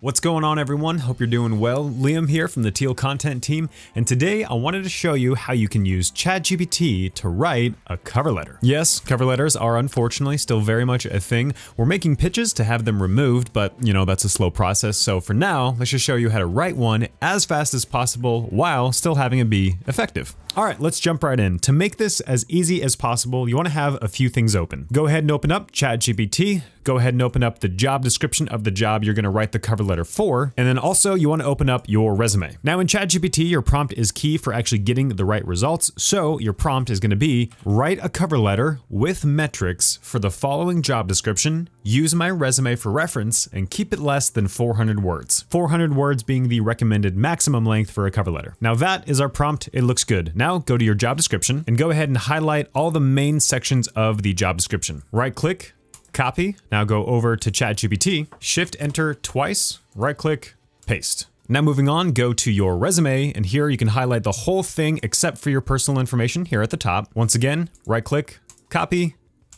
What's going on, everyone? Hope you're doing well. Liam here from the Teal Content team, and today I wanted to show you how you can use ChatGPT to write a cover letter. Yes, cover letters are unfortunately still very much a thing. We're making pitches to have them removed, but that's a slow process. So for now, let's just show you how to write one as fast as possible while still having it be effective. All right, let's jump right in. To make this as easy as possible, you want to have a few things open. Go ahead and open up ChatGPT. Go ahead and open up the job description of the job you're going to write the cover letter for. And then also you want to open up your resume. Now in ChatGPT, your prompt is key for actually getting the right results. So your prompt is going to be write a cover letter with metrics for the following job description, use my resume for reference, and keep it less than 400 words. 400 words being the recommended maximum length for a cover letter. Now that is our prompt. It looks good. Now go to your job description and go ahead and highlight all the main sections of the job description. Right click, copy. Now go over to ChatGPT, shift enter twice, right click, paste. Now moving on, go to your resume, and here you can highlight the whole thing except for your personal information here at the top. Once again, right click, copy,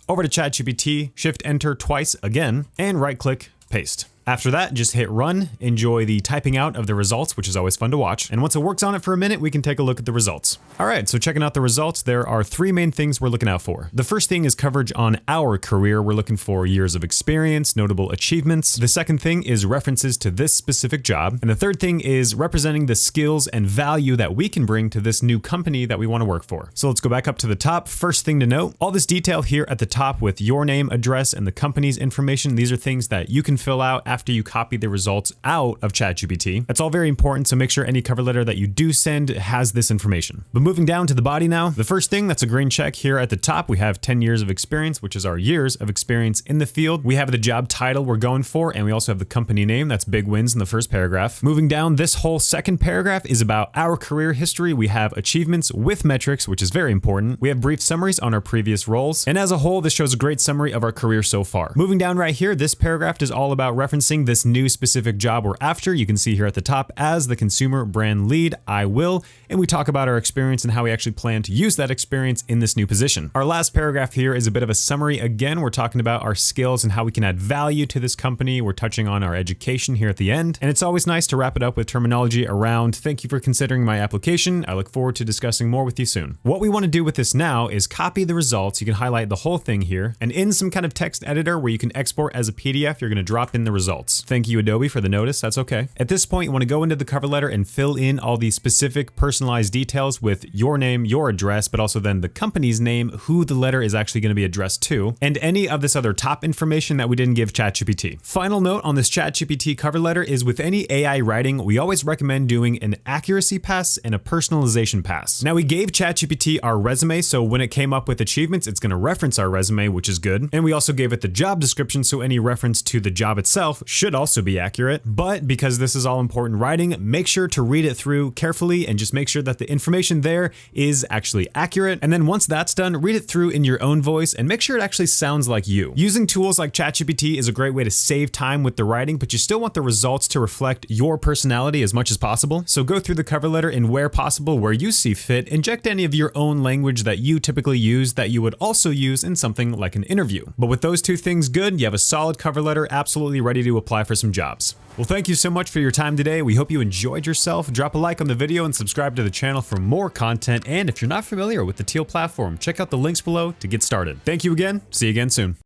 over to ChatGPT, shift enter twice again, and right click, paste. After that, just hit run, enjoy the typing out of the results, which is always fun to watch. And once it works on it for a minute, we can take a look at the results. All right, so checking out the results, there are three main things we're looking out for. The first thing is coverage on our career. We're looking for years of experience, notable achievements. The second thing is references to this specific job. And the third thing is representing the skills and value that we can bring to this new company that we want to work for. So let's go back up to the top. First thing to note, all this detail here at the top with your name, address, and the company's information, these are things that you can fill out after you copy the results out of ChatGPT. That's all very important, so make sure any cover letter that you do send has this information. But moving down to the body now, the first thing that's a green check here at the top, we have 10 years of experience, which is our years of experience in the field. We have the job title we're going for, and we also have the company name. That's big wins in the first paragraph. Moving down, this whole second paragraph is about our career history. We have achievements with metrics, which is very important. We have brief summaries on our previous roles, and as a whole, this shows a great summary of our career so far. Moving down right here, this paragraph is all about referencing this new specific job we're after. You can see here at the top as the consumer brand lead, I will, and we talk about our experience and how we actually plan to use that experience in this new position. Our last paragraph here is a bit of a summary. Again, we're talking about our skills and how we can add value to this company. We're touching on our education here at the end, and it's always nice to wrap it up with terminology around thank you for considering my application. I look forward to discussing more with you soon. What we want to do with this now is copy the results. You can highlight the whole thing here, and in some kind of text editor where you can export as a PDF, you're going to drop in the results. Thank you, Adobe, for the notice. That's okay. At this point, you want to go into the cover letter and fill in all the specific personalized details with your name, your address, but also then the company's name, who the letter is actually going to be addressed to, and any of this other top information that we didn't give ChatGPT. Final note on this ChatGPT cover letter is with any AI writing, we always recommend doing an accuracy pass and a personalization pass. Now we gave ChatGPT our resume, so when it came up with achievements, it's going to reference our resume, which is good. And we also gave it the job description, so any reference to the job itself should also be accurate. But because this is all important writing, make sure to read it through carefully and just make sure that the information there is actually accurate. And then once that's done, read it through in your own voice and make sure it actually sounds like you. Using tools like ChatGPT is a great way to save time with the writing, but you still want the results to reflect your personality as much as possible. So go through the cover letter and where possible, where you see fit, inject any of your own language that you typically use that you would also use in something like an interview. But with those two things good, you have a solid cover letter absolutely ready to apply for some jobs. Well, thank you so much for your time today. We hope you enjoyed yourself. Drop a like on the video and subscribe to the channel for more content. And if you're not familiar with the Teal platform, check out the links below to get started. Thank you again. See you again soon.